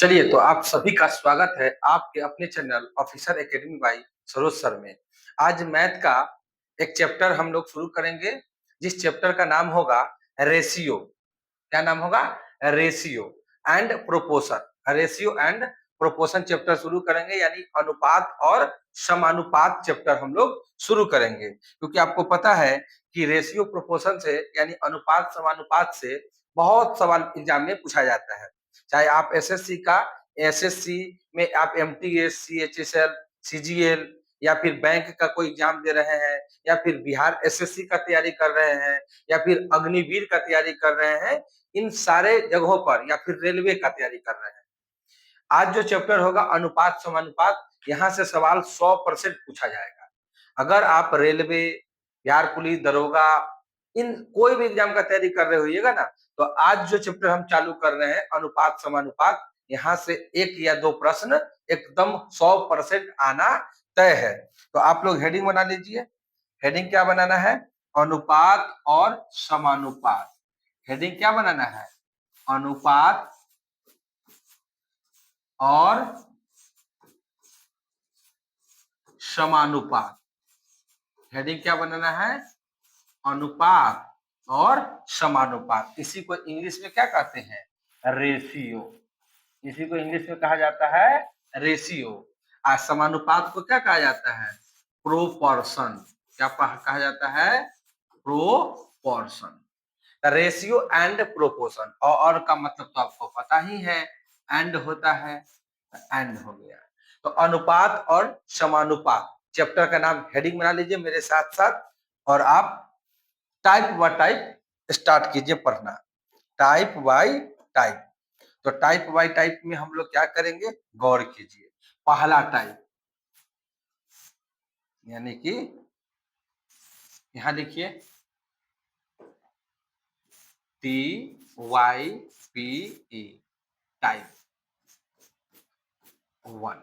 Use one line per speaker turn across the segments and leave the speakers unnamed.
चलिए, तो आप सभी का स्वागत है आपके अपने channel officer academy by Saroj sir में। आज मैथ का एक चैप्टर हम लोग शुरू करेंगे, जिस चैप्टर का नाम होगा रेशियो। क्या नाम होगा? Ratio and proportion. Ratio and proportion chapter शुरू करेंगे, यानी अनुपात और समानुपात चैप्टर हम लोग शुरू करेंगे। क्योंकि आपको पता है कि रेशियो प्रोपोर्शन से यानी अनुपात समानुपात से बहुत सवाल एग्जाम में पूछा जाता है। चाहे आप एसएससी में आप एमटीएस, सीएचएसएल, सीजीएल या फिर बैंक का कोई एग्जाम दे रहे हैं, या फिर बिहार एसएससी का तैयारी कर रहे हैं, या फिर अग्निवीर का तैयारी कर रहे हैं, इन सारे जगहों पर, या फिर रेलवे का तैयारी कर रहे हैं। आज जो चैप्टर होगा अनुपात समानुपात, यहाँ से सवाल 100% पूछा जाएगा। अगर आप रेलवे, बिहार पुलिस, दरोगा, इन कोई भी एग्जाम का तैयारी कर रहे होइएगा ना, तो आज जो चैप्टर हम चालू कर रहे हैं अनुपात समानुपात, यहाँ से एक या दो प्रश्न एकदम 100% आना तय है। तो आप लोग हेडिंग बना लीजिए। हेडिंग क्या बनाना है? अनुपात और समानुपात। हेडिंग क्या बनाना है? अनुपात और समानुपात। हेडिंग क्या बनाना है? अनुपात और समानुपात। इसी को इंग्लिश में क्या कहते हैं? रेशियो। इसी को इंग्लिश में कहा जाता है रेशियो। और समानुपात को क्या कहा जाता है? प्रोपोर्शन। क्या कहा जाता है? प्रोपोर्शन। Ratio and proportion. और का मतलब तो आपको पता ही है, एंड होता है, एंड हो गया। तो अनुपात और समानुपात चैप्टर का नाम हेडिंग बना लीजिए मेरे साथ साथ, और आप टाइप बाय टाइप स्टार्ट कीजिए पढ़ना। Type bye type. तो टाइप बाय टाइप में हम लोग क्या करेंगे? गौर कीजिए। पहला टाइप, यानी कि यहां देखिए TYPE, टाइप 1।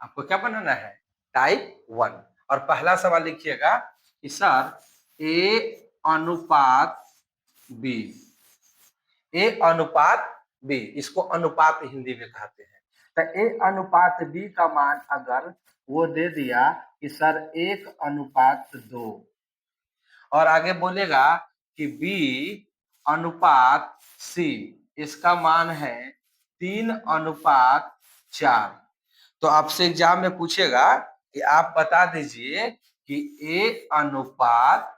आपको क्या बनाना है? टाइप 1। और पहला सवाल लिखिएगा कि सर ए अनुपात बी। ए अनुपात बी, इसको अनुपात हिंदी में कहते हैं। तो ए अनुपात बी का मान अगर वो दे दिया कि सर 1:2, और आगे बोलेगा कि बी अनुपात सी, इसका मान है 3:4, तो आपसे एग्जाम में पूछेगा कि आप बता दीजिए कि ए अनुपात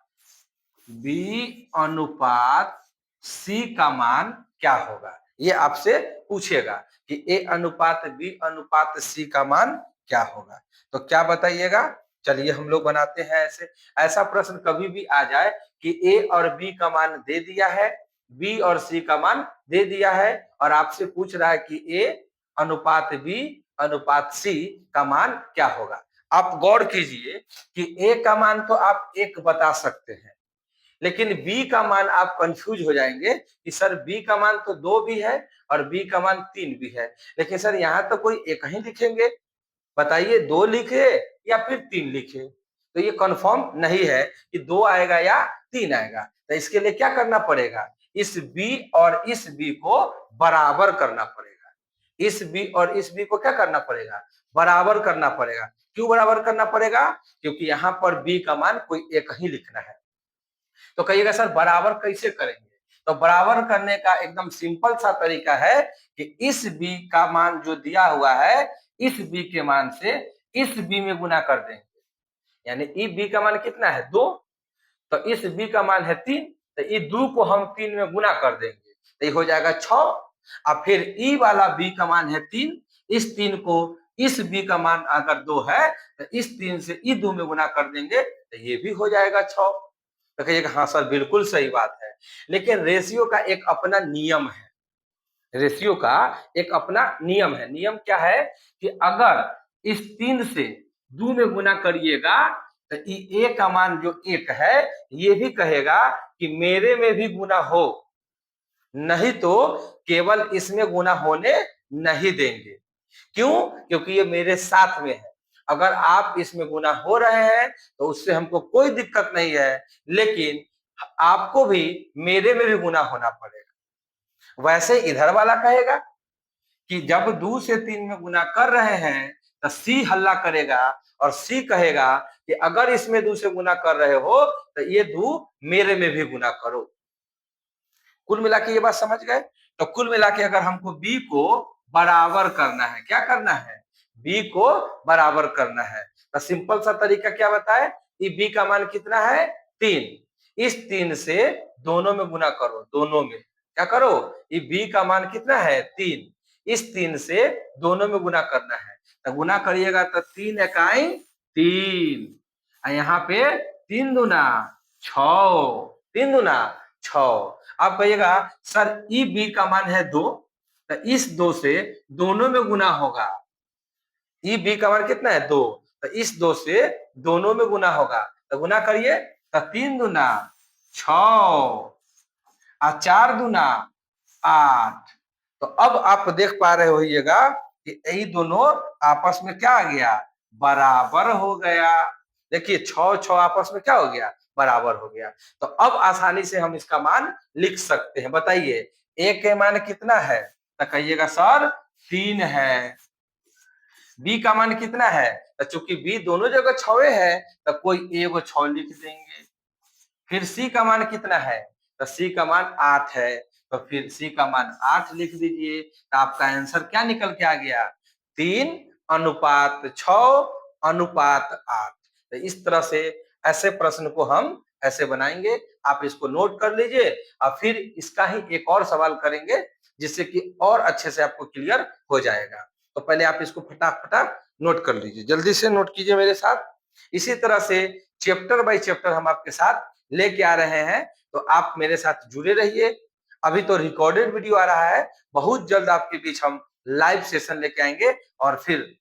बी अनुपात सी का मान क्या होगा। ये आपसे पूछेगा कि ए अनुपात बी अनुपात सी का मान क्या होगा। तो क्या बताइएगा? चलिए हम लोग बनाते हैं ऐसा प्रश्न कभी भी आ जाए कि ए और बी का मान दे दिया है, बी और सी का मान दे दिया है, और आपसे पूछ रहा है कि ए अनुपात बी अनुपात सी का मान क्या होगा। आप गौर कीजिए कि ए का मान तो आप 1 बता सकते हैं, लेकिन बी का मान आप कंफ्यूज हो जाएंगे कि सर बी का मान तो 2 भी है और बी का मान 3 भी है, लेकिन सर यहाँ तो कोई एक ही लिखेंगे। बताइए 2 लिखे या फिर 3 लिखे? तो ये कंफर्म नहीं है कि 2 आएगा या 3 आएगा। तो इसके लिए क्या करना पड़ेगा? इस बी और इस बी को बराबर करना पड़ेगा। इस बी और इस बी को क्या करना पड़ेगा? बराबर करना पड़ेगा। क्यों बराबर करना पड़ेगा? क्योंकि यहाँ पर बी का मान कोई एक ही लिखना है। तो कहिएगा सर बराबर कैसे करेंगे? तो बराबर करने का एकदम सिंपल सा तरीका है कि इस बी का मान जो दिया हुआ है, इस बी के मान से इस बी में गुना कर देंगे। यानी ई बी का मान कितना है? 2, तो इस बी का मान है 3, तो ई 2 को हम 3 में गुना कर देंगे, तो ये हो जाएगा 6। अब फिर ई वाला बी का मान है 3, इस 3 को इस बी का मान अगर 2 है तो इस 3 से ई 2 में गुना कर देंगे, तो ये भी हो जाएगा 6। तो कहिएगा हाँ सर बिल्कुल सही बात है, लेकिन रेशियो का एक अपना नियम है। रेशियो का एक अपना नियम है। नियम क्या है कि अगर इस 3 से 2 में गुना करिएगा तो ए का मान जो 1 है, ये भी कहेगा कि मेरे में भी गुना हो, नहीं तो केवल इसमें गुना होने नहीं देंगे। क्यों? क्योंकि ये मेरे साथ में है। अगर आप इसमें गुना हो रहे हैं तो उससे हमको कोई दिक्कत नहीं है, लेकिन आपको भी मेरे में भी गुना होना पड़ेगा। वैसे इधर वाला कहेगा कि जब 2 से 3 में गुना कर रहे हैं तो सी हल्ला करेगा और सी कहेगा कि अगर इसमें 2 से गुना कर रहे हो तो ये 2 मेरे में भी गुना करो। कुल मिला के ये बात समझ गए। तो कुल मिला के अगर हमको बी को बराबर करना है, क्या करना है, बी को बराबर करना है, तो सिंपल सा तरीका क्या बताए, ये बी का मान कितना है 3, इस 3 से दोनों में गुना करो, दोनों में क्या करो, ये बी का मान कितना है 3, इस 3 से दोनों में गुना करना है, तो गुना करिएगा तो 3 इकाई 3, यहाँ पे 3 दूना 6, 3 दूना 6। आप कहिएगा सर ई बी का मान है 2, तो इस 2 से दोनों में गुना होगा, ई बी का मान कितना है 2, तो इस 2 से दोनों में गुना होगा, तो गुना करिए तो 3 दूना 6 और 4 दूना 8। तो अब आप देख पा रहे होइएगा कि ये दोनों आपस में क्या आ गया, बराबर हो गया। देखिए 6 आपस में क्या हो गया, बराबर हो गया। तो अब आसानी से हम इसका मान लिख सकते हैं। बताइए ए के मान कितना है, तो कहिएगा सर 3 है। बी का मान कितना है, तो चूंकि बी दोनों जगह 6 है तो कोई एगो 6 लिख देंगे। फिर सी का मान कितना है, तो सी का मान 8 है, तो फिर सी का मान 8 लिख दीजिए। तो आपका आंसर क्या निकल के आ गया, 3:6:8। तो इस तरह से ऐसे प्रश्न को हम ऐसे बनाएंगे, आप इसको नोट कर लीजिए और फिर इसका ही एक और सवाल करेंगे जिससे कि और अच्छे से आपको क्लियर हो जाएगा। तो पहले आप इसको फटाक फटाक नोट कर लीजिए, जल्दी से नोट कीजिए मेरे साथ। इसी तरह से चैप्टर बाय चैप्टर हम आपके साथ लेके आ रहे हैं, तो आप मेरे साथ जुड़े रहिए। अभी तो रिकॉर्डेड वीडियो आ रहा है, बहुत जल्द आपके बीच हम लाइव सेशन लेके आएंगे और फिर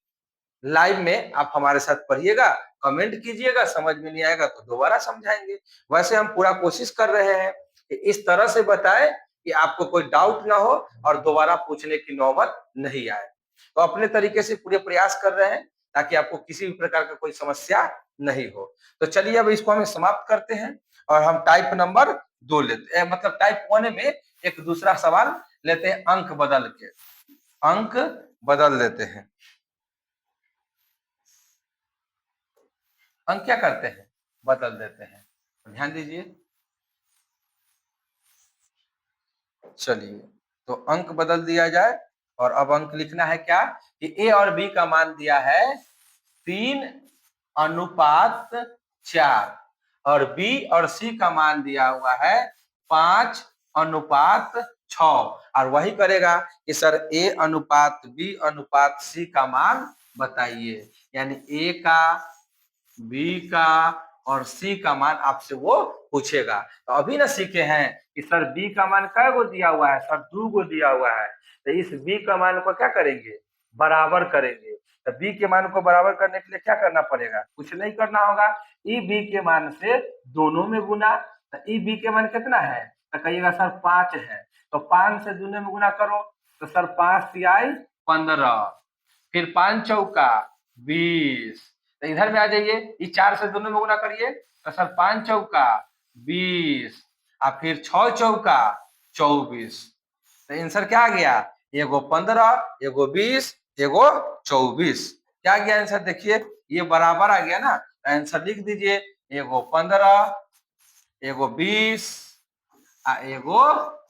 लाइव में आप हमारे साथ पढ़िएगा, कमेंट कीजिएगा, समझ में नहीं आएगा तो दोबारा समझाएंगे। वैसे हम पूरा कोशिश कर रहे हैं कि इस तरह से बताएं कि आपको कोई डाउट ना हो और दोबारा पूछने की नौबत नहीं आए। तो अपने तरीके से पूरे प्रयास कर रहे हैं ताकि आपको किसी भी प्रकार का कोई समस्या नहीं हो। तो चलिए अब इसको हम समाप्त करते हैं और हम टाइप नंबर 2 लेते हैं, मतलब टाइप 1 में एक दूसरा सवाल लेते हैं, अंक बदल के, अंक बदल देते हैं। अंक क्या करते हैं, बदल देते हैं, ध्यान दीजिए। चलिए तो अंक बदल दिया जाए और अब अंक लिखना है क्या कि ए और बी का मान दिया है 3:4 और बी और सी का मान दिया हुआ है 5:6, और वही करेगा कि सर ए अनुपात बी अनुपात सी का मान बताइए, यानी ए का, बी का और सी का मान आपसे वो पूछेगा। तो अभी ना सीखे हैं कि सर बी का मान कै गो दिया हुआ है, सर 2 गो दिया हुआ है, तो इस बी का मान को क्या करेंगे, बराबर करेंगे। तो बी के मान को बराबर करने के लिए क्या करना पड़ेगा, कुछ नहीं करना होगा, ई बी के मान से दोनों में गुना। तो ई बी के मान कितना है, तो कहिएगा सर 5 है, तो 5 से दोनों में गुना करो, तो सर 5×3 = 15, फिर 5 चौका 20, तो इधर में आ जाइए, इस 4 से दोनों में गुना करिए, तो सर 5 चौका 20 और फिर 6 चौका 24। तो आंसर क्या आ गया, एगो 15, एगो 20, एगो 24। क्या आ गया आंसर, देखिए ये बराबर आ गया ना, तो आंसर लिख दीजिए, एगो 15, एगो 20 एगो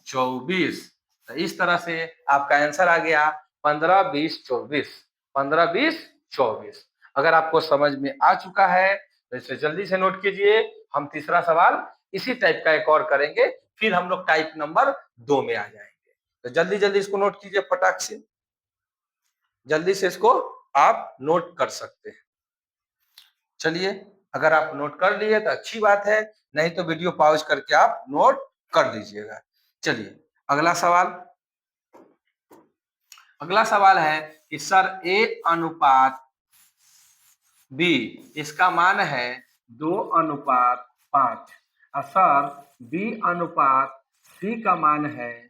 24। तो इस तरह से आपका आंसर आ गया 15, 20, 24, 15, 20, 24। अगर आपको समझ में आ चुका है तो इसे जल्दी से नोट कीजिए। हम तीसरा सवाल इसी टाइप का एक और करेंगे, फिर हम लोग टाइप नंबर 2 में आ जाएंगे। तो जल्दी जल्दी इसको नोट कीजिए, फटाक से जल्दी से इसको आप नोट कर सकते हैं। चलिए अगर आप नोट कर लिए तो अच्छी बात है, नहीं तो वीडियो पॉज करके आप नोट कर दीजिएगा। चलिए अगला सवाल, अगला सवाल है कि सर ए अनुपात बी इसका मान है 2:5 और सर बी अनुपात सी का मान है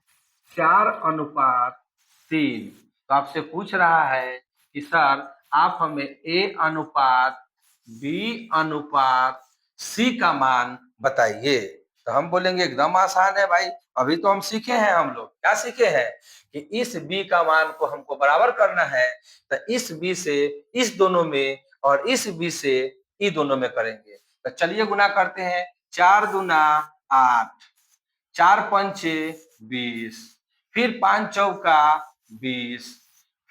4:3। तो आपसे पूछ रहा है कि सर आप हमें ए अनुपात बी अनुपात सी का मान बताइए। तो हम बोलेंगे एकदम आसान है भाई, अभी तो हम सीखे हैं। हम लोग क्या सीखे हैं कि इस b का मान को हमको बराबर करना है, तो इस b से इस दोनों में और इस b से ई दोनों में करेंगे। तो चलिए गुना करते हैं। 4 दूना 8, 4 पंचे 20, फिर 5 चौका 20,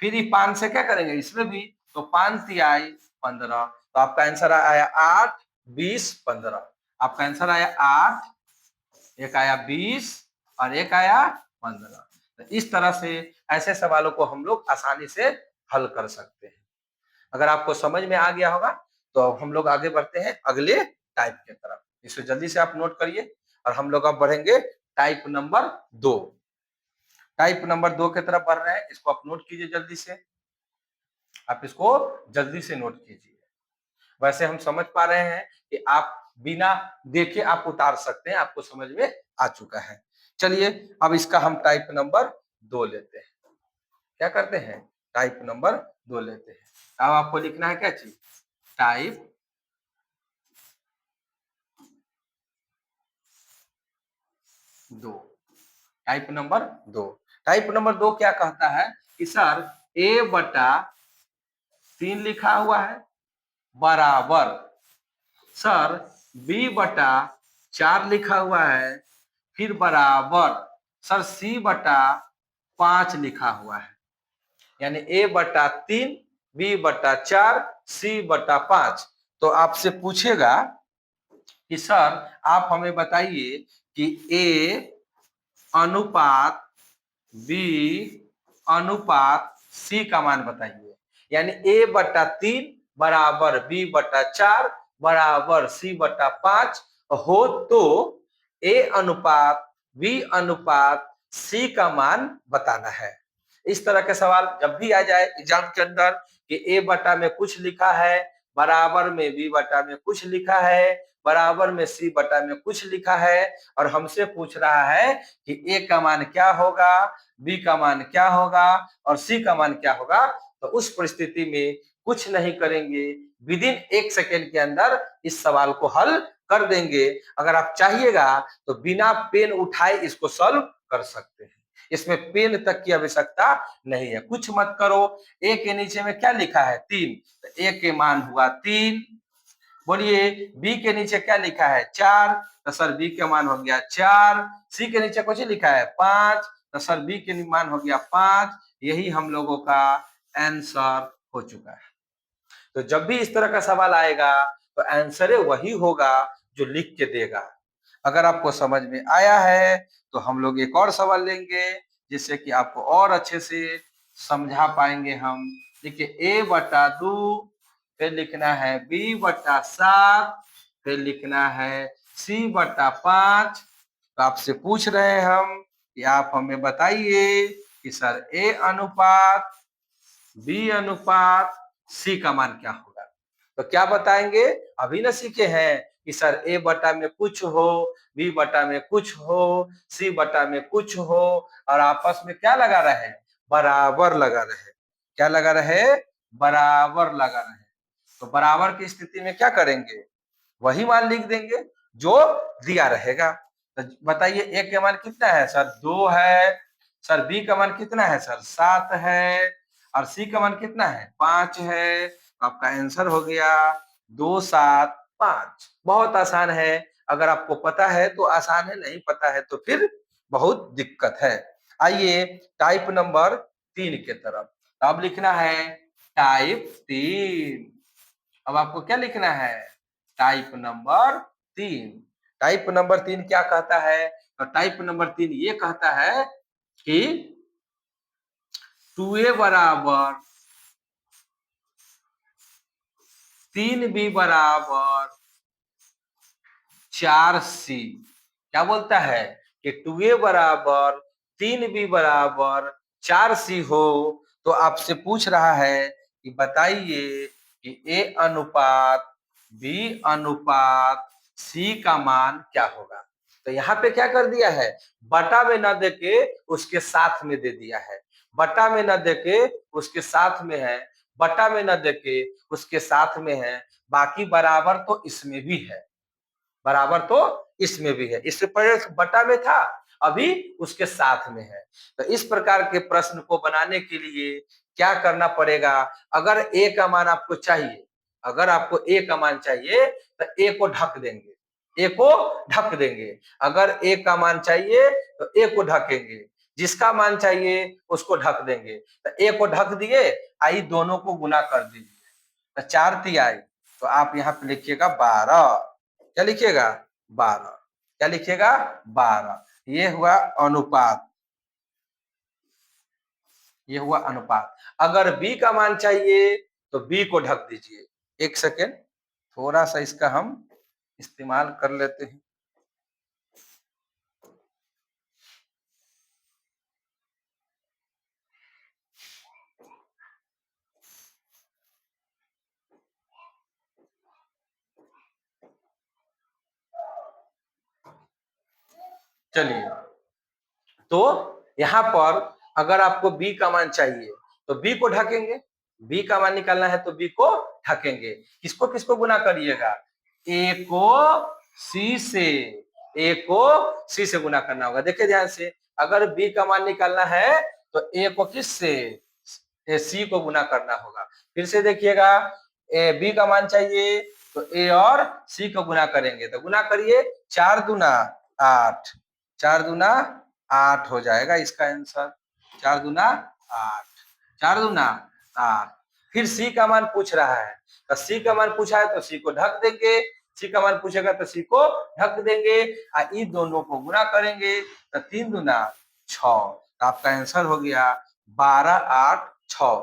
फिर ये 5 से क्या करेंगे इसमें भी, तो 5 तिहाई 15। तो आपका आंसर आया 8, 20, 15। आपका आंसर आया 8, एक आया 20 और एक आया 15। तो इस तरह से ऐसे सवालों को हम लोग आसानी से हल कर सकते हैं। अगर आपको समझ में आ गया होगा तो हम लोग आगे बढ़ते हैं अगले टाइप की तरफ। इसे जल्दी से आप नोट करिए और हम लोग अब बढ़ेंगे टाइप नंबर 2। टाइप नंबर 2 की तरफ बढ़ रहे हैं, इसको आप नोट कीजिए जल्दी से। आप इसको जल्दी से नोट कीजिए। वैसे हम समझ पा रहे हैं कि आप बिना देखे आप उतार सकते हैं, आपको समझ में आ चुका है। चलिए अब इसका हम टाइप नंबर 2 लेते हैं। क्या करते हैं, टाइप नंबर 2 लेते हैं। अब आपको लिखना है क्या चीज, type 2। Type number 2। Type number 2 क्या कहता है कि सर a/3 लिखा हुआ है बराबर, सर b/4 लिखा हुआ है, फिर बराबर सर c/5 लिखा हुआ है। यानी a/3, b/4, c/5। तो आपसे पूछेगा कि सर आप हमें बताइए कि a अनुपात b अनुपात c का मान बताइए। यानी a/3 बराबर b/4 बराबर c/5 हो तो a अनुपात b अनुपात c का मान बताना है। इस तरह के सवाल जब भी आ जाए एग्जाम के अंदर कि a बटा में कुछ लिखा है, बराबर में b बटा में कुछ लिखा है, बराबर में c बटा में कुछ लिखा है, और हमसे पूछ रहा है कि a का मान क्या होगा, b का मान क्या होगा और c का मान क्या होगा, तो उस परिस्थिति में कुछ नहीं करेंगे, विद इन 1 सेकेंड के अंदर इस सवाल को हल कर देंगे। अगर आप चाहिएगा तो बिना पेन उठाए इसको सॉल्व कर सकते हैं, इसमें पेन तक की आवश्यकता नहीं है। कुछ मत करो। ए के नीचे में क्या लिखा है 3, तो ए के मान हुआ 3। बोलिए बी के नीचे क्या लिखा है 4, तो सर बी के मान हो गया 4। सी के नीचे कुछ लिखा है 5, तो सर बी के मान हो गया 5। यही हम लोगों का आंसर हो चुका है। तो जब भी इस तरह का सवाल आएगा तो आंसर वही होगा जो लिख के देगा। अगर आपको समझ में आया है तो हम लोग एक और सवाल लेंगे जिससे कि आपको और अच्छे से समझा पाएंगे हम। देखिए a/2, फिर लिखना है b/7, फिर लिखना है c/5। तो आपसे पूछ रहे हैं हम कि आप हमें बताइए कि सर a अनुपात b अनुपात c का मान क्या होगा। तो क्या बताएंगे, अभी ना सीखे हैं कि सर a बटा में कुछ हो, b बटा में कुछ हो, c बटा में कुछ हो, और आपस में क्या लगा रहे, बराबर लगा रहे। क्या लगा रहे, बराबर लगा रहे। तो बराबर की स्थिति में क्या करेंगे, वही मान लिख देंगे जो दिया रहेगा। तो बताइए ए का मान कितना है सर 2 है, सर बी का मान कितना है सर 7 है, और सी का मान कितना है 5 है। आपका आंसर हो गया 2, 7, 5। बहुत आसान है, अगर आपको पता है तो आसान है, नहीं पता है तो फिर बहुत दिक्कत है। आइए टाइप नंबर 3 के तरफ। अब लिखना है टाइप 3। अब आपको क्या लिखना है, टाइप नंबर 3। टाइप नंबर 3 क्या कहता है, तो टाइप नंबर 3 ये कहता है कि 2a बराबर 3b बराबर 4c। क्या बोलता है कि 2a बराबर 3b बराबर 4c हो तो आपसे पूछ रहा है कि बताइए कि a अनुपात b अनुपात c का मान क्या होगा। तो यहाँ पे क्या कर दिया है, बटा में न देके उसके साथ में दे दिया है। बटा में न देके उसके साथ में है, बटा में न देके उसके साथ में है, बाकी बराबर तो इसमें भी है, बराबर तो इसमें भी है, इससे पहले बटा में था, अभी उसके साथ में है। तो इस प्रकार के प्रश्न को बनाने के लिए क्या करना पड़ेगा, अगर ए का मान आपको चाहिए, अगर आपको ए का मान चाहिए तो ए को ढक देंगे, ए को ढक देंगे। अगर ए का मान चाहिए तो ए को ढकेंगे, जिसका मान चाहिए उसको ढक देंगे। तो ए को ढक दिए, आई दोनों को गुना कर दीजिए, तो 4 तिहाई, तो आप यहाँ पे लिखिएगा 12। क्या लिखिएगा? 12। क्या लिखिएगा? 12। ये हुआ अनुपात, ये हुआ अनुपात। अगर बी का मान चाहिए तो बी को ढक दीजिए। एक सेकेंड, थोड़ा सा इसका हम इस्तेमाल कर लेते हैं। चलिए, तो यहाँ पर अगर आपको बी का मान चाहिए तो बी को ढकेंगे, बी का मान निकालना है तो बी को ढकेंगे। किसको किसको गुना करिएगा? ए को सी से, ए को सी से गुना करना होगा। देखिए ध्यान से, अगर बी का मान निकालना है तो ए को किस से? सी को गुना करना होगा। फिर से देखिएगा, ए बी का मान चाहिए तो ए और सी को गुना करेंगे, तो गुना करिए, 4 दूना 8, 4 दूना 8 हो जाएगा इसका आंसर। 4 दूना 8, 4 दूना 8। फिर सी का मान पूछ रहा है, तो सी का मान पूछा है तो सी को ढक देंगे, सी का मान पूछेगा तो सी को ढक देंगे, इन दोनों को गुना करेंगे, तो 3 दूना 6, तो आपका आंसर हो गया 12 8 6,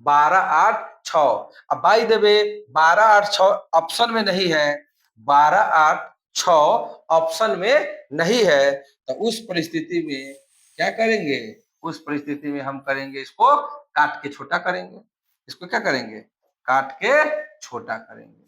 12 8 6। अब बाई द वे 12 8 6 ऑप्शन में नहीं है, 12 8 6 ऑप्शन में नहीं है, तो उस परिस्थिति में क्या करेंगे? उस परिस्थिति में हम करेंगे, इसको काट के छोटा करेंगे। इसको क्या करेंगे? काट के छोटा करेंगे।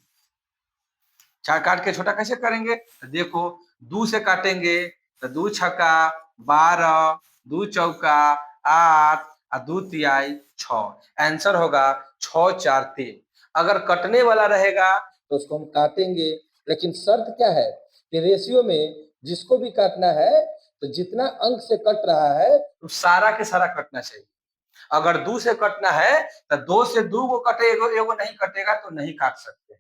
चार काट के छोटा कैसे करेंगे? तो देखो, 2 से काटेंगे तो 2 छक्का 12, 2 चौका 8 और 2 तिहाई 6, आंसर होगा 6 4 3। अगर कटने वाला रहेगा तो उसको हम काटेंगे, लेकिन शर्त क्या है कि रेशियो में जिसको भी काटना है तो जितना अंक से कट रहा है तो सारा के सारा कटना चाहिए। अगर 2 से कटना है तो 2 से 2 को कटेगा, एगो नहीं कटेगा तो नहीं काट सकते।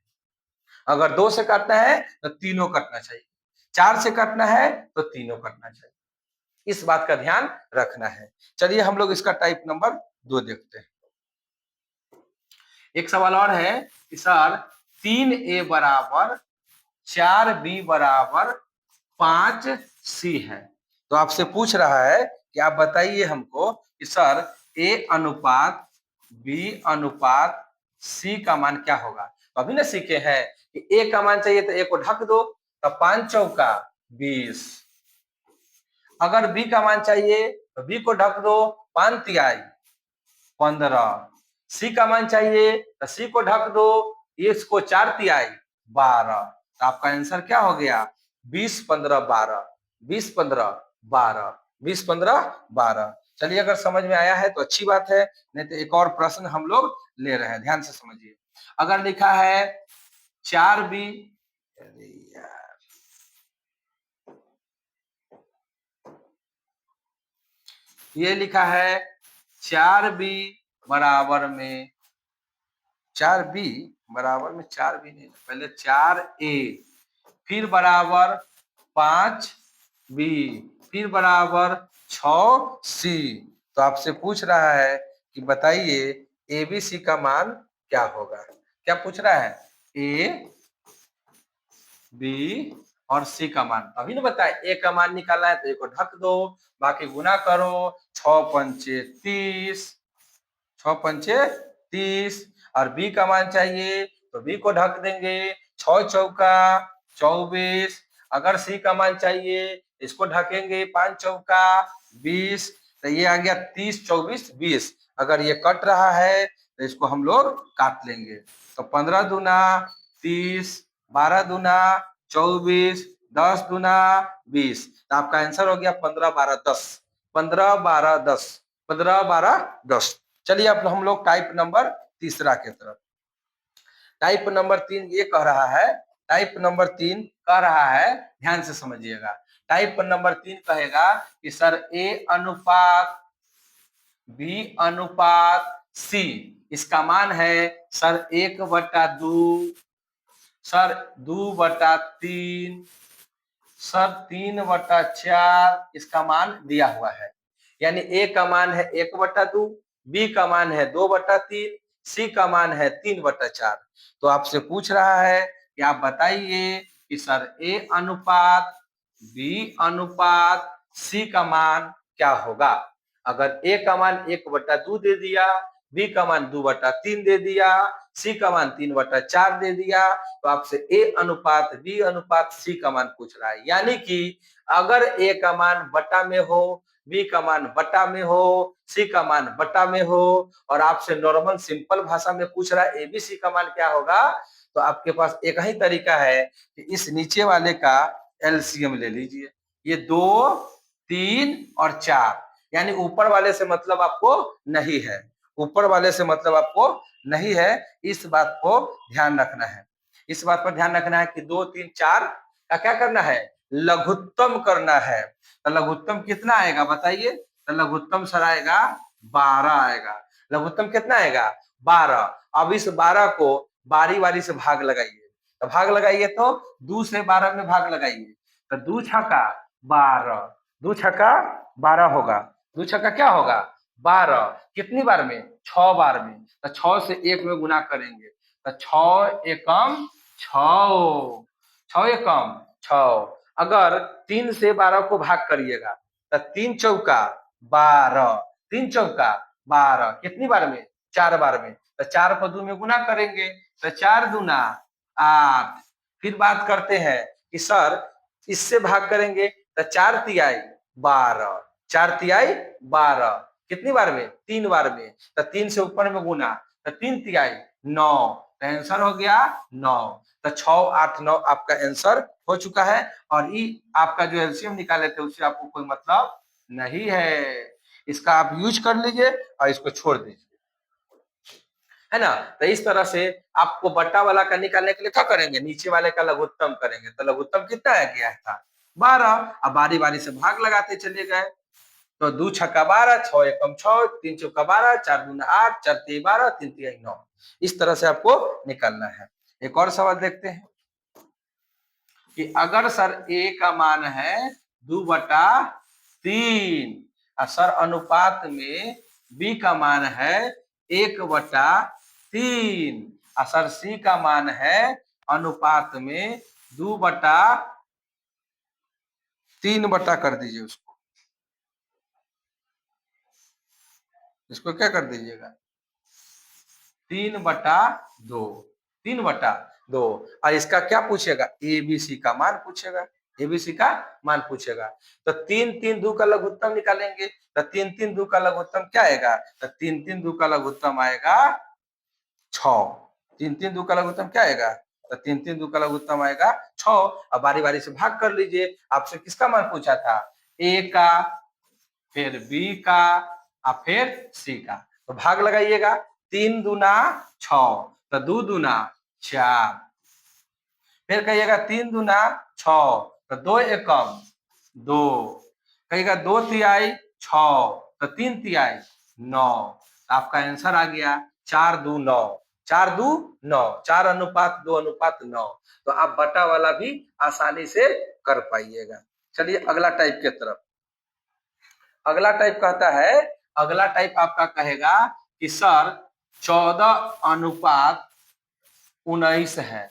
अगर 2 से काटना है तो तीनों कटना चाहिए, 4 से काटना है तो तीनों कटना चाहिए। इस बात का ध्यान रखना है। चलिए हम लोग इसका टाइप नंबर 2 देखते हैं। एक सवाल और है कि सर 3a बराबर 4b बराबर 5c है, तो आपसे पूछ रहा है कि आप बताइए हमको कि सर a अनुपात b अनुपात c का मान क्या होगा। तो अभी ना सीखे हैं कि a का मान चाहिए तो a को ढक दो, तो 5 चौका 20। अगर b का मान चाहिए तो b को ढक दो, 5 तिहाई 15। सी का मान चाहिए तो सी को ढक दो, इसको 4 तिहाई 12। तो आपका आंसर क्या हो गया? 20 15 12, 20 15 12, 20 15 12। चलिए, अगर समझ में आया है तो अच्छी बात है, नहीं तो एक और प्रश्न हम लोग ले रहे हैं, ध्यान से समझिए। अगर लिखा है 4b, ये लिखा है 4b बराबर में 4b बराबर में 4b नहीं, पहले 4a, फिर बराबर 5b, फिर बराबर 6c। तो आपसे पूछ रहा है कि बताइए एबीसी का मान क्या होगा। क्या पूछ रहा है? ए बी और सी का मान। अभी ना बताए, ए का मान निकालना है तो ए को ढक दो, बाकी गुना करो, 6 पंचे 30, 6 पंचे 30। और बी का मान चाहिए तो बी को ढक देंगे, 6 चौका 24। अगर सी का मान चाहिए इसको ढकेंगे, 5 चौका 20। तो ये आ गया 30 24 20। अगर ये कट रहा है तो इसको हम लोग काट लेंगे, तो 15 दूना 30, 12 दूना 24, 10 दूना 20। तो आपका आंसर हो गया 15 12 10, 15 12 10, 15 12 10। चलिए अब हम लोग टाइप नंबर तीसरा की तरफ। टाइप नंबर 3 ये कह रहा है, टाइप नंबर 3 कह रहा है, ध्यान से समझिएगा। टाइप नंबर 3 कहेगा कि सर ए अनुपात बी अनुपात सी, इसका मान है सर 1/2, सर 2/3, सर 3/4, इसका मान दिया हुआ है। यानी ए का मान है 1/2, बी का मान है 2/3, सी का मान है 3/4। तो आपसे पूछ रहा है कि आप बताइए कि सर ए अनुपात बी अनुपात सी का मान क्या होगा। अगर ए का मान 1/2 दे दिया, बी का मान 2/3 दे दिया, सी का मान 3/4 दे दिया, तो आपसे ए अनुपात बी अनुपात सी का मान पूछ रहा है। यानी कि अगर ए का मान बटा में हो, बी का मान बटा में हो, सी का मान बटा में हो, और आपसे नॉर्मल सिंपल भाषा में पूछ रहा है एबीसी का मान क्या होगा, तो आपके पास एक ही तरीका है कि इस नीचे वाले का एलसीएम ले लीजिए। ये 2, 3 और 4, यानी ऊपर वाले से मतलब आपको नहीं है, ऊपर वाले से मतलब आपको नहीं है। इस बात को ध्यान रखना है, इस बात पर ध्यान रखना है कि 2, 3, 4 का क्या करना है, लघुत्तम करना है। तो लघुत्तम कितना आएगा बताइए। तो लघुत्तम सर आएगा 12 आएगा। लघुत्तम कितना आएगा 12। अब इस 12 को बारी बारी से भाग लगाइए। तो भाग लगाइए तो 2 से 12 में भाग लगाइए। तो 2 छक्का 12, 2 छक्का 12 होगा। 2 छक्का क्या होगा 12। कितनी बार में 6 बार में। तो 6 से 1 में गुना करेंगे तो 6 एकम 6, 6 एकम 6। अगर 3 से 12 को भाग करिएगा तो 3 चौका 12, 3 चौका 12, कितनी बार में 4 बार में। तो 4 को 2 में गुना करेंगे तो 4 दूना 8। फिर बात करते हैं कि सर इससे भाग करेंगे तो 4 तिहाई 12, 4 तिहाई 12, कितनी बार में 3 बार में। तो 3 से ऊपर में गुना तो 3 तिहाई 9, तो आंसर हो गया 9। तो 6, 8, 9 आपका आंसर हो चुका है। और ये आपका जो एलसीएम निकाले थे उससे आपको कोई मतलब नहीं है। इसका आप यूज कर लीजिए और इसको छोड़ दीजिए, है ना। तो इस तरह से आपको बट्टा वाला का निकालने के लिए क्या करेंगे, नीचे वाले का लघुत्तम करेंगे। तो लघुत्तम कितना है गया था 12। अब बारी बारी से भाग लगाते चले गए। तो 2 छक्का 12, 6 एकम 6, 3 चौका 12, 4 दूना 8, 4 तिहाई 12, 3 तिहाई 9। इस तरह से आपको निकालना है। एक और सवाल देखते हैं कि अगर सर ए का मान है 2/3 और सर अनुपात में बी का मान है 1/3 और सर सी का मान है अनुपात में 2/3 बटा कर दीजिए उसको, इसको क्या कर दीजिएगा 3/2, 3/2। और इसका क्या पूछेगा एबीसी का मान पूछेगा, एबीसी का मान पूछेगा। तो 3, 3, 2 का लघुत्तम निकालेंगे। तो 3, 3, 2 का लघुत्तम क्या आएगा। तो 3, 3, 2 का लघुत्तम आएगा 6। 3, 3, 2 का लघुत्तम क्या आएगा। तो 3, 3, 2 का लघुत्तम आएगा 6। अब बारी बारी से भाग कर लीजिए। आपसे किसका मान पूछा था ए का, फिर बी का और फिर सी का। तो भाग लगाइएगा 3 दूना 6, तो 2 दूना 4, फिर कहिएगा 3 दूना 6, तो 2 एकम 2, कहिएगा 2 तिहाई 6, तो 3 तिहाई 9। आपका आंसर आ गया 4 2 9, 4 2 9, 4 अनुपात 2 अनुपात 9। तो आप बटा वाला भी आसानी से कर पाइएगा। चलिए अगला टाइप के तरफ। अगला टाइप कहता है, अगला टाइप आपका कहेगा कि सर 14:19 है।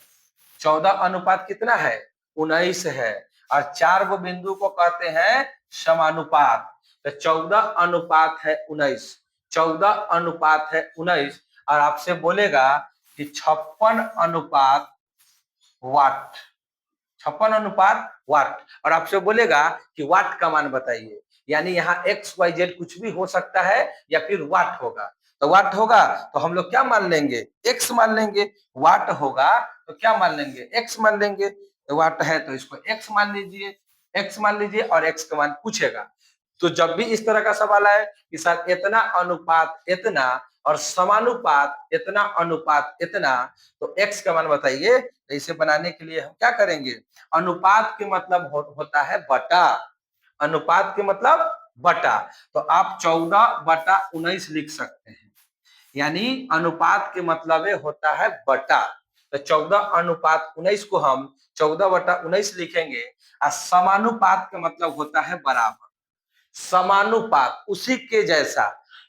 14 अनुपात कितना है 19 है। और 4 गो बिंदु को कहते हैं समानुपात। तो 14 अनुपात है 19, 14 अनुपात है 19। और आपसे बोलेगा कि 56 अनुपात वाट, 56 अनुपात वाट। और आपसे बोलेगा कि वाट का मान बताइए। यानी यहाँ XYZ कुछ भी हो सकता है या फिर वाट होगा। तो वाट होगा तो हम लोग क्या मान लेंगे x मान लेंगे। वाट होगा तो क्या मान लेंगे x मान लेंगे। तो वाट है तो इसको x मान लीजिए, x मान लीजिए और x का मान पूछेगा। तो जब भी इस तरह का सवाल आए कि सर इतना अनुपात इतना और समानुपात इतना अनुपात इतना, तो x का मान बताइए। तो इसे बनाने के लिए हम क्या करेंगे, अनुपात के मतलब होता है बटा, अनुपात के मतलब बटा। तो आप 14/19 लिख सकते हैं, यानी अनुपात के मतलब होता है बटा। तो 14/19 को हम 14/19 लिखेंगे। और समानुपात का मतलब होता है बराबर, समानुपात उसी के जैसा,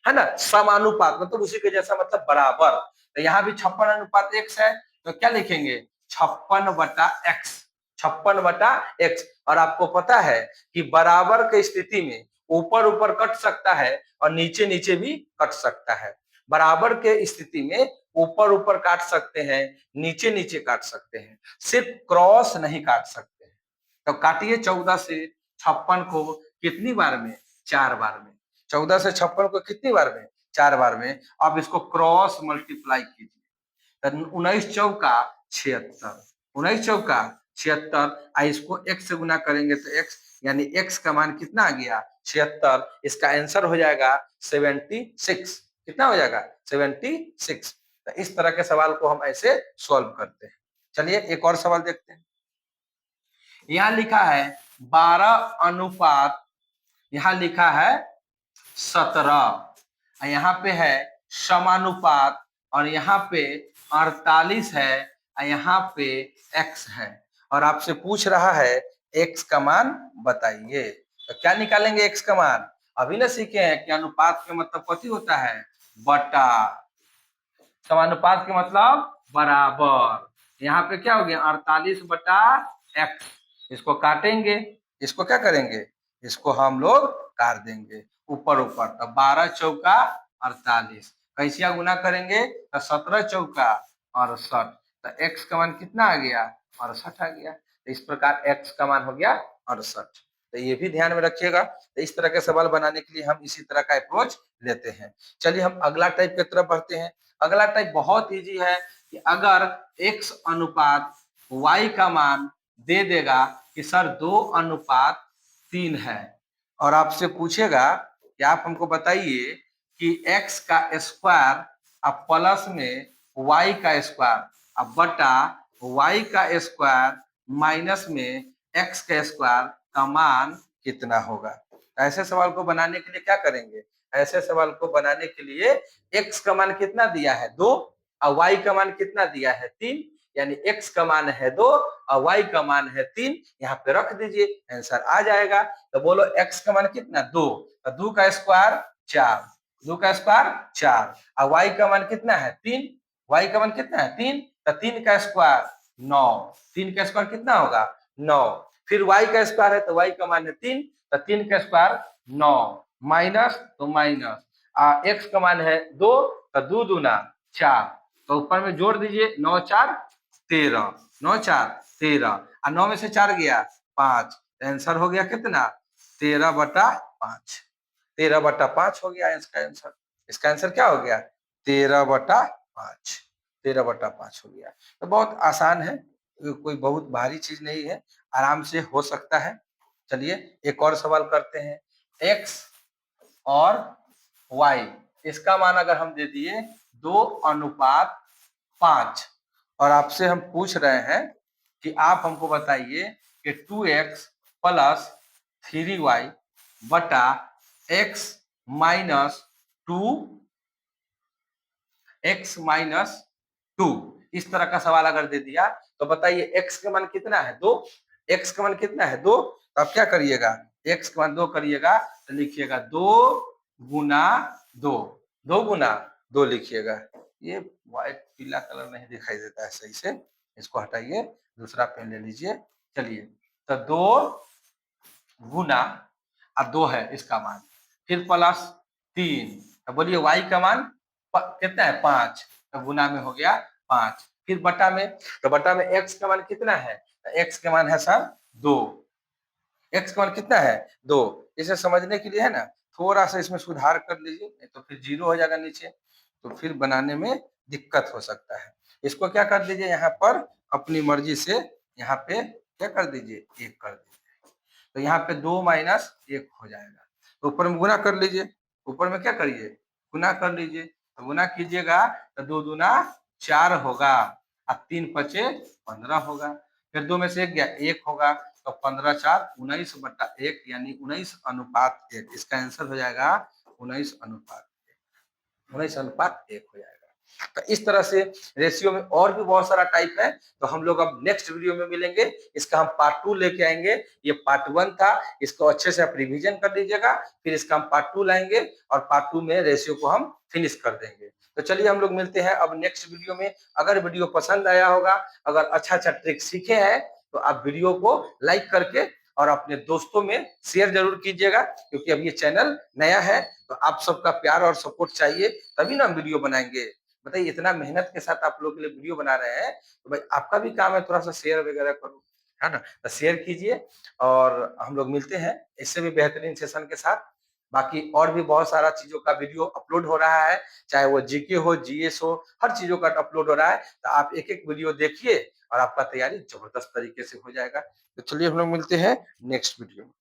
है ना, समानुपात मतलब उसी के जैसा मतलब बराबर। तो यहाँ भी 56:x है, तो क्या लिखेंगे 56/x, 56/x। और आपको पता है कि बराबर की स्थिति में ऊपर ऊपर कट सकता है और नीचे नीचे भी कट सकता है। बराबर के स्थिति में ऊपर ऊपर काट सकते हैं, नीचे नीचे काट सकते हैं, सिर्फ क्रॉस नहीं काट सकते हैं। तो काटिए 14 से 56 को कितनी बार में, 4 बार में। 14 से 56 को कितनी बार में, 4 बार में। अब इसको क्रॉस मल्टीप्लाई कीजिए, तो 19 चौका 76, 19 चौका 76। इसको x से गुना करेंगे तो x, यानी x का मान कितना आ गया 76। इसका आंसर हो जाएगा 76। कितना हो जाएगा 76। तो इस तरह के सवाल को हम ऐसे सॉल्व करते हैं। चलिए एक और सवाल देखते हैं। यहाँ लिखा है 12 यहाँ लिखा है 17, यहाँ पे है समानुपात, और यहाँ पे 48 है, यहाँ पे x है, और आपसे पूछ रहा है x का मान बताइए। तो क्या निकालेंगे x का मान, अभी ना सीखे हैं कि अनुपात के मतलब कथी होता है बटा, समानुपात के मतलब बराबर। यहाँ पे क्या हो गया 48/x, इसको काटेंगे, इसको क्या करेंगे, इसको हम लोग काट देंगे ऊपर ऊपर। तो 12 चौका 48, कैसिया गुना करेंगे तो 17 चौका 68। तो x का मान कितना आ गया 68 आ गया। तो इस प्रकार x का मान हो गया 68। तो ये भी ध्यान में रखिएगा। तो इस तरह के सवाल बनाने के लिए हम इसी तरह का अप्रोच लेते हैं। चलिए हम अगला टाइप की तरफ बढ़ते हैं। अगला टाइप बहुत इजी है कि अगर x अनुपात y का मान दे देगा कि सर 2:3 है, और आपसे पूछेगा कि आप हमको बताइए कि x का स्क्वायर अब प्लस में y का स्क्वायर अब बटा y का स्क्वायर माइनस में x का स्क्वायर का मान कितना होगा। ऐसे सवाल को बनाने के लिए क्या करेंगे, ऐसे सवाल को बनाने के लिए x का मान कितना दिया है 2 और y का मान कितना दिया है 3, यानी x का मान है 2 और y का मान है 3, यहाँ पे रख दीजिए आंसर आ जाएगा। तो बोलो x का मान कितना 2, तो 2 का स्क्वायर 4, 2 का स्क्वायर 4, और y का मान कितना है 3, y का मान कितना है 3, तो 3 का स्क्वायर 9, 3 का स्क्वायर कितना होगा 9। फिर y का स्क्वायर है तो y का मान है 3, तो 3 का स्क्वायर 9, माइनस तो माइनस, x का मान है 2, तो 2 दूना 4, तो ऊपर में जोड़ दीजिए 9 4 13, 9 4 13, और 9 में से 4 गया 5, आंसर हो गया कितना 13/5, 13/5 हो गया इसका आंसर। इसका आंसर क्या हो गया 13/5, 13/5 हो गया। तो बहुत आसान है, कोई बहुत भारी चीज नहीं है, आराम से हो सकता है। चलिए एक और सवाल करते हैं। x और y, इसका मान अगर हम दे दिए 2:5, और आपसे हम पूछ रहे हैं कि आप हमको बताइए कि 2x प्लस 3y बटा x माइनस 2, x माइनस 2, इस तरह का सवाल अगर दे दिया तो बताइए x का मान कितना है 2, x का मान कितना है 2, तो आप क्या करिएगा x का मान 2 करिएगा तो लिखिएगा 2 गुना 2, 2 गुना 2 लिखिएगा। ये व्हाइट पीला कलर नहीं दिखाई देता है सही से, इसको हटाइए, दूसरा पेन ले लीजिए। चलिए तो 2 गुना 2 है इसका मान, फिर प्लस 3, तो बोलिए y का मान कितना है 5, तो गुना में हो गया 5, फिर बटा में, तो बटा में x का मान कितना है, तो x का मान है सर 2, x का मान कितना है 2। इसे समझने के लिए है ना थोड़ा सा इसमें सुधार कर लीजिए, नहीं तो फिर 0 हो जाएगा नीचे, तो फिर बनाने में दिक्कत हो सकता है। इसको क्या कर दीजिए यहाँ पर अपनी मर्जी से यहाँ पे क्या कर दीजिए 1 कर दीजिए, तो यहाँ पे 2 माइनस 1 हो जाएगा। तो ऊपर में गुना कर लीजिए, ऊपर में क्या करिए गुना कर लीजिए, तो गुना कीजिएगा तो 2 दूना 4 होगा, अब 3 पचे 15 होगा, फिर 2 में से 1 गया 1 होगा, तो 15 4 19/1 यानी 19:1। इसका आंसर हो जाएगा 19:1 हो जाएगा। तो इस तरह से रेशियो में और भी बहुत सारा टाइप है, तो हम लोग अब नेक्स्ट वीडियो में मिलेंगे। इसका हम पार्ट 2 लेके आएंगे। ये पार्ट 1 था, इसको अच्छे से आप रिवीजन कर लीजिएगा, फिर इसका हम पार्ट 2 लाएंगे और पार्ट 2 में रेशियो को हम फिनिश कर देंगे। तो चलिए हम लोग मिलते हैं अब नेक्स्ट वीडियो में। अगर वीडियो पसंद आया होगा, अगर अच्छा ट्रिक सीखे हैं, तो आप वीडियो को लाइक करके और अपने दोस्तों में शेयर जरूर कीजिएगा, क्योंकि अब ये चैनल नया है, तो आप सबका प्यार और सपोर्ट चाहिए, तभी ना हम वीडियो बनाएंगे। बताइए, इतना मेहनत के साथ आप लोगों के लिए वीडियो बना रहे हैं, तो भाई आपका भी काम है थोड़ा सा शेयर वगैरह करो, है ना? तो शेयर कीजिए और हम लोग मिलते हैं इससे भी बेहतरीन सेशन के साथ। बाकी और भी बहुत सारा चीजों का वीडियो अपलोड हो रहा है, चाहे वो जीके हो, जीएस हो, हर चीजों का अपलोड हो रहा है। तो आप एक एक वीडियो देखिए और आपका तैयारी जबरदस्त तरीके से हो जाएगा। तो चलिए हम लोग मिलते हैं नेक्स्ट वीडियो में।